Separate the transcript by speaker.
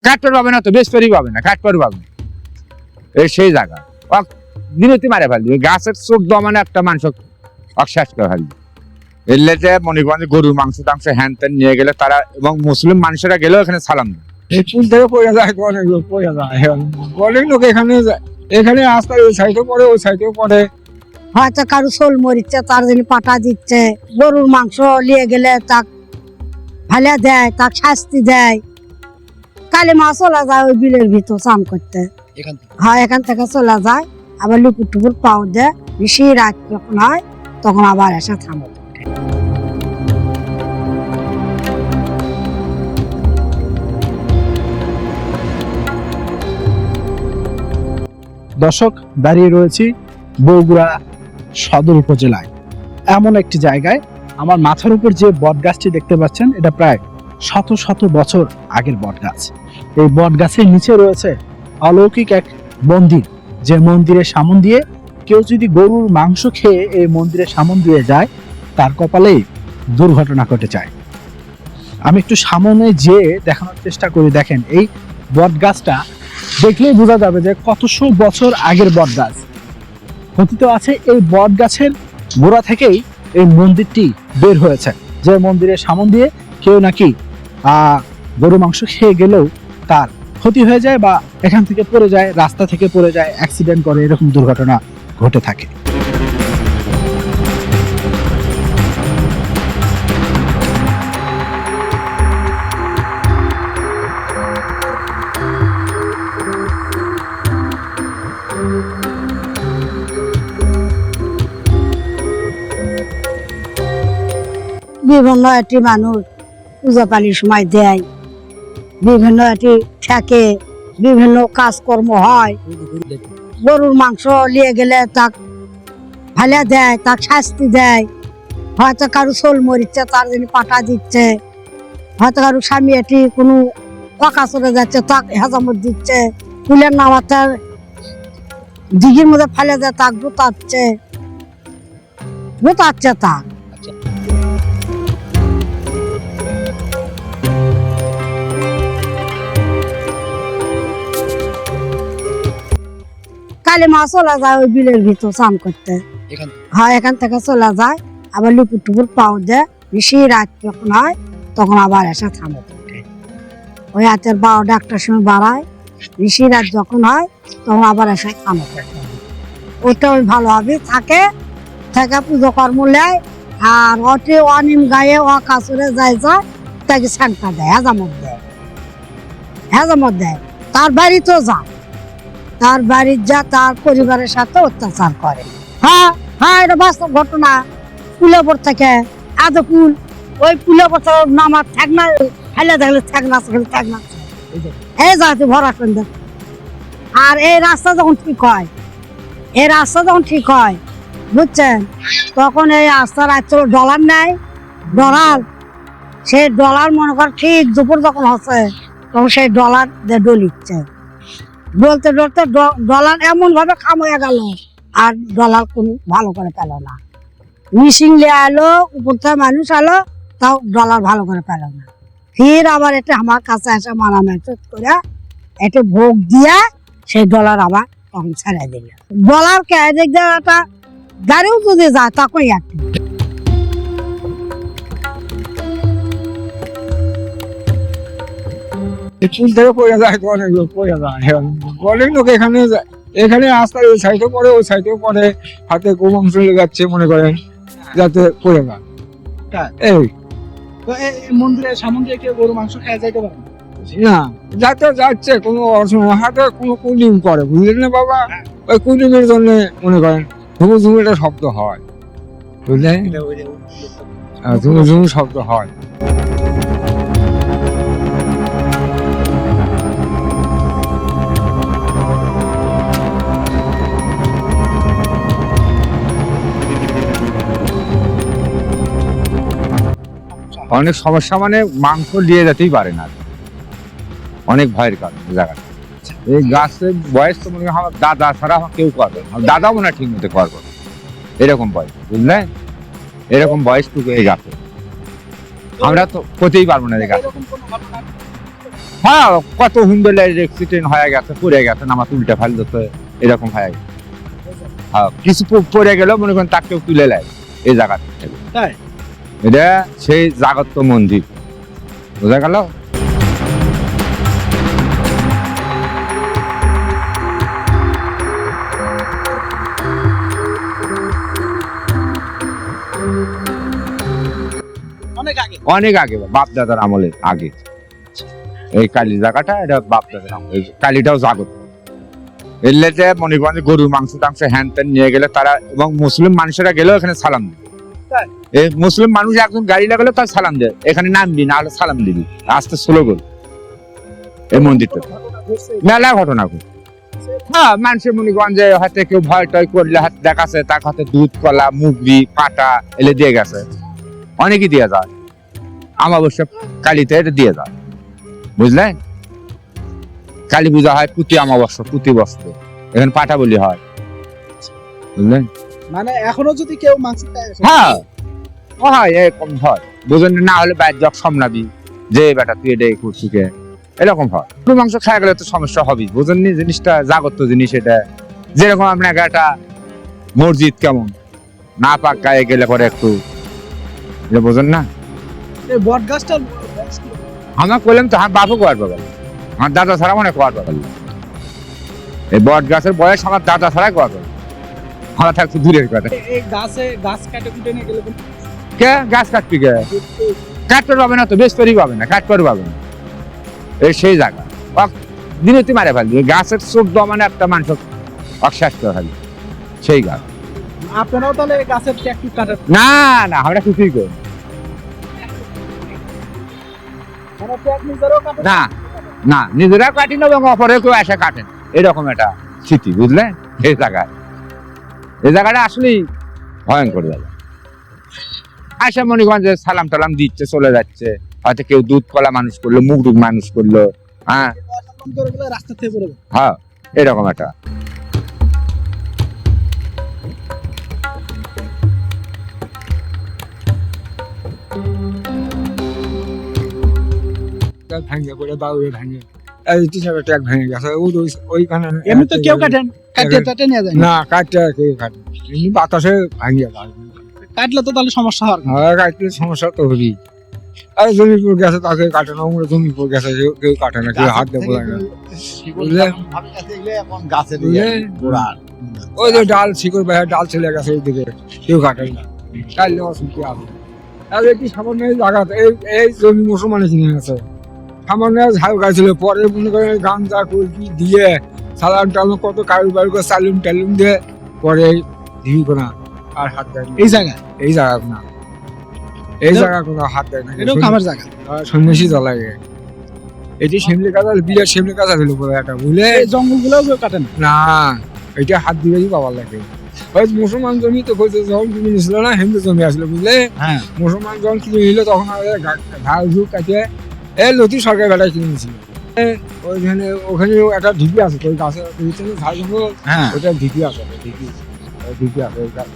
Speaker 1: কাঠপাড় পাবে না তো বেশপারি পাবে না, কাঠপাড় পাবে না, এই সেই জায়গা দিনতি মারে ফেলবি। গাছের চোখ দমানে একটা মানুষ অশ্বাস করে ফেলবি। এলে মনে করেন গরুর মাংস টাংস হ্যান ত্যান নিয়ে গেলে তারা, এবং মুসলিম মানুষেরা গেলেও এখানে সালাম দেয়।
Speaker 2: এই পুল থেকে পড়ে যায়, অনেক লোক পড়ে যায়, অনেক লোক এখানে যায়, এখানে রাস্তায় ওই সাইডে পড়ে, ওই সাইডেও পড়ে।
Speaker 3: হয়তো কারো শোল মরিচ্ছে, তার জন্য পাটা দিচ্ছে। গরুর মাংস নিয়ে গেলে তাক ভালে দেয়, তাক শাস্তি দেয়। কালী মাছ চলে যায় ওই বিলের ভিতর চান করতে, হ্যাঁ এখান থেকে চলে যায়। আবার লুকুর টুকুর পাও দেয়, বেশি রাত যখন হয় তখন আবার এসে থামে।
Speaker 4: দর্শক, দাঁড়িয়ে রয়েছি বগুড়া সদর উপজেলায় এমন একটি জায়গায়। আমার মাথার উপর যে বট গাছটি দেখতে পাচ্ছেন, এটা প্রায় শত শত বছর আগের বট গাছ। এই বট গাছের নিচে রয়েছে অলৌকিক এক মন্দির, যে মন্দিরের সামন দিয়ে কেউ যদি গরুর মাংস খেয়ে এই মন্দিরের সামন দিয়ে যায়, তার কপালেই দুর্ঘটনা ঘটে যায়। আমি একটু সামনে যেয়ে দেখানোর চেষ্টা করি। দেখেন, এই বট গাছটা দেখলেই বোঝা যাবে যে কতশো বছর আগের বট গাছ। কথিত আছে এই বট গাছের গোড়া থেকেই এই মন্দিরটি বের হয়েছে, যে মন্দিরের সামন দিয়ে কেউ নাকি গরু মাংস খেয়ে গেলেও তার ক্ষতি হয়ে যায়, বা এখান থেকে পড়ে যায়, রাস্তা থেকে পড়ে যায়, অ্যাক্সিডেন্ট করে, এরকম দুর্ঘটনা ঘটে থাকে।
Speaker 3: বিভিন্ন একটি মানুষ পূজা পালির সময় দেয়, বিভিন্ন একটি থাকে, বিভিন্ন কাজকর্ম হয়। গরুর মাংস নিয়ে গেলে তাক ভালে দেয়, তাক শাস্তি দেয়। হয়তো কারো শোল মরিচ্ছে, তার জন্য পাটা দিচ্ছে। হয়তো কারো স্বামী এটি কোনো পাকা চলে যাচ্ছে, তাক হেজামত দিচ্ছে। ফুলের নামাতে দিঘির মধ্যে ফেলে দেয়, তাক গোতাচ্ছে তাক। কালী মাছ চলে যায় ওই বিলের ভিতর চান করতে, হ্যাঁ এখান থেকে চলে যায়। আবার লুকুর টুকুর পাও দেয়, বেশি রাত যখন হয় তখন আবার এসে থামে। ওই রাতের 12টা 1টার সময় বাড়ায়, বেশি রাত যখন হয় তখন আবার এসে থামে। ওটা ওই ভালোভাবে থাকে, থেকে পুজো কর্ম নেয়। আর ওটি অনিম গায়ে ও কাছরে যায় যায়, তাকে স্যাংটা দেয়, হেজামত দেয়। তার বাড়িতেও যায়, তার বাড়ির যা তার পরিবারের সাথে অত্যাচার করে। হ্যাঁ হ্যাঁ, এটা বাস্তব ঘটনা। পুলের উপর থেকে এত পুল, ওই পুলের উপর নামার ঠেকনা ফেলে দেখলে ঠেকনা এই যাতে ভরা করে দেয়। আর এই রাস্তা যখন ঠিক হয়, বুঝছেন, তখন এই রাস্তার ডলার নেয়, সেই ডলার মনে কর ঠিক দুপুর যখন হচ্ছে, তখন সেই ডলার দিয়ে ডলিচ্ছে। বলতে ডলার এমন ভাবে খাম হয়ে গেল, আর ডলার কোন ভালো করে পেল না। মিশিং লিয়ে আলো, উপর থেকে মানুষ আলো, তাও ডলার ভালো করে পেল না। ফির আবার এটা আমার কাছে এসে মারামারি করে এটা ভোগ দিয়া সেই ডলার আবার তখন ছেড়ে দিল। ডলার কে একটা গাড়িও যদি যায় তখন একটু
Speaker 2: এই পুল থেকে পড়ে যায়, অনেক লোক পড়ে যায়, অনেক লোক এখানে যায়, এখানে রাস্তায় ওই সাইডে পড়ে, ওই সাইডেও পড়ে। হাতে গরু মাংস লেগে যাচ্ছে, মনে করেন, যাতে পড়ে যায়। এই
Speaker 4: মন্দিরের সামন দিয়ে কেউ গরু মাংস খেয়ে যাইতে পারে
Speaker 2: না, যাতে যাচ্ছে কোনো অসুবিধা, হাতে কোনো কুলিং করে, বুঝলেন না বাবা? ওই কুলিংয়ের জন্য মনে করেন ঝুমু একটা শব্দ হয়, বুঝলেন, ঝুমু শব্দ হয়।
Speaker 1: অনেক সমস্যা, মানে মাংস নিয়ে যেতেই পারে না, অনেক ভয়ের কারণ জায়গাটা। এই গাছের বয়স তো মনে হয় আমার দাদা ছাড়া কেউ করবে না, দাদাও মনে হয় ঠিক মতো করবে না, এরকম বয়স, বুঝলেন, এরকম বয়সটুকু এই গাছে। আমরা তো করতেই পারবো না এই গাছ। হ্যাঁ, কত হুন্ডলের অ্যাক্সিডেন্ট হয়ে গেছে, পড়ে গেছে, নামা উল্টে ফেল দিতে, এরকম হয়ে গেছে। হ্যাঁ, কিছু পড়ে গেল মনে করেন তাকেও তুলে নেয় এই জায়গা থেকে।
Speaker 4: তাই?
Speaker 1: এটা সেই জাগত্য মন্দির, বোঝা গেল?
Speaker 4: অনেক আগে।
Speaker 1: অনেক আগে, বাপ দাদার আমলের আগে এই কালী জায়গাটা, এটা বাপ দাদার আমল। এই কালীটাও জাগত। এলেতে মনে করেন যে গরুর মাংস টাংস হ্যান ত্যান নিয়ে গেলে তারা, এবং মুসলিম মানুষেরা গেলেও এখানে সালাম দেয়।
Speaker 4: তাই?
Speaker 1: এই মুসলিম মানুষ একজন গাড়ি লাগালে তার সালাম দেয়, এখানে নামবি না হলে সালাম দিবি, আসতে স্লো গরু এই মন্দিরটা। মেলা ঘটনা ঘটে। হ্যাঁ, মানুষের মনে করেন যে হয়তো কেউ ভয় টয় করলে হাত দেখাচ্ছে, তার হাতে দুধ, কলা, মুগরি, পাটা এলে দিয়ে গেছে, অনেকই দিয়ে যায়। আমাবস্যা কালীতে এটা দিয়ে যায়, বুঝলেন? কালী পূজা হয় প্রতি অমাবস্যা, প্রতি বছর এখানে পাটা বলি হয়, বুঝলেন?
Speaker 4: মানে এখনো যদি কেউ মাংস খায়,
Speaker 1: হ্যাঁ, ও হয়, এরকম হয়, বুঝলেন? না হলে বাইর যক সামনাবি যে বেটা তুই এটা করছি কে, এরকম হয়। গরু মাংস খাওয়া গেলে তো সমস্যা হবেই, বুঝলেন? জিনিসটা জাগত জিনিস। এটা যেরকম আপনার একটা মসজিদ কেমন না পাক গায়ে গেলে পরে একটু, এটা বোঝেন না?
Speaker 4: এই বট গাছটার
Speaker 1: আমার বললাম তো, আমার বাপও কোয়ার পাগল, আমার দাদা ছাড়া মনে কোয়ার পাগল। এই বট গাছের বয়স আমার দাদা ছাড়া কোয়ার পাগল, আমার থাকছে দূরের কথা।
Speaker 4: এই গাছ কাটে কুটে নিয়ে গেলে
Speaker 1: কে গাছ কাটবি কে? কাটতে পাবে না তো, বেশ তৈরি পাবে না, কাটতে পাবে না। এই সেই জায়গা দিনতি মারে ফেলবি, গাছের চোখ দমানে একটা মানুষ অশ্বাস করে ফেলবি, সেই গাছ।
Speaker 4: আপনারাও তাহলে গাছের ট্যাকটু কাটার
Speaker 1: না না, আমরা কিছুই করি
Speaker 4: মানে ট্যাক নিজেরাও কাটেন?
Speaker 1: না। না, নিজেরা কাটি না এবং অপরে কেউ এসে কাটেন, এরকম একটা স্মৃতি, বুঝলেন? এই জায়গায়, এই জায়গাটা আসলেই ভয়ঙ্কর জায়গা। আয়সা মনে করেন যে সালাম টালাম দিচ্ছে, চলে যাচ্ছে, হয়তো কেউ দুধ কলা মানুষ করলো, মুখ টুক মানুষ করলো, হ্যাঁ
Speaker 4: রাস্তা থেকে পড়ে যায়।
Speaker 1: হ্যাঁ, এরকম একটা।
Speaker 2: ভেঙে পড়ে বাউরে ভেঙে এই টিচারের ট্যাগ ভেঙে গেছে, ওইখানে
Speaker 4: এমনি তো কেউ কাটেন, কাটিয়ে টাটে নিয়ে যায় না।
Speaker 2: না, কাটতে কেউ কাটে এমনি বাতাসে ভাঙিয়ে যায়।
Speaker 4: কাটলে তো তাহলে সমস্যা হওয়ার কথা।
Speaker 2: হ্যাঁ, কাটলে সমস্যা তো হবেই। আর জমিপুর গেছে তাকে কাটে না, আমরা জমিপুর গেছে কেউ কাটে না, কেউ হাত দিয়ে বলে না। বুঝলেন? ওই যে ডাল শিকড় বাইরে ডাল চলে গেছে ওইদিকে, কেউ কাটে না, কাটলে অসুবিধা আছে। আর এটি সামান্য জায়গা, এই জমি মুসলমানে কিনে আছে, সামান্য ঝাউ গাছিল, পরে মনে করেন গাঞ্জা কুলকি দিয়ে সালাম টালাম কত কারু বাড়ি করে সালুম টালুম দিয়ে পরে ঢিবি কোনা আর হাত দেয় না।
Speaker 4: এই জায়গায়
Speaker 2: এই জায়গা না, এই জায়গা কোনো হাত দেয় না,
Speaker 4: এটাও খাবার জায়গা।
Speaker 2: সন্ন্যাসী জ্বলাগে। এটি শিমলি কাঁচা, বিরাট শিমলি কাঁচা ছিল পরে একটা, বুঝলে?
Speaker 4: এই জঙ্গলগুলো কেউ কাটেন
Speaker 2: না, এটা হাত দিবেই পাওয়ার লাগে। ওই মুসলমান জমি তো কইছে, যখন কিনে নিয়েছিল না, হিন্দু জমি আসলে, বুঝলে?
Speaker 4: হ্যাঁ,
Speaker 2: মুসলমান যখন কিনে নিল তখন ঘাস ঝুঁক কাটিয়ে লতি সরকার বেলায় কিনে নিয়েছিল। ওইখানে ওখানেও একটা ঢিপি আছে, ওই গাছের ঝাড় জঙ্গল,
Speaker 4: হ্যাঁ।
Speaker 2: ওটা ঢিপি আছে, ঢিপি আছে ওই গাছ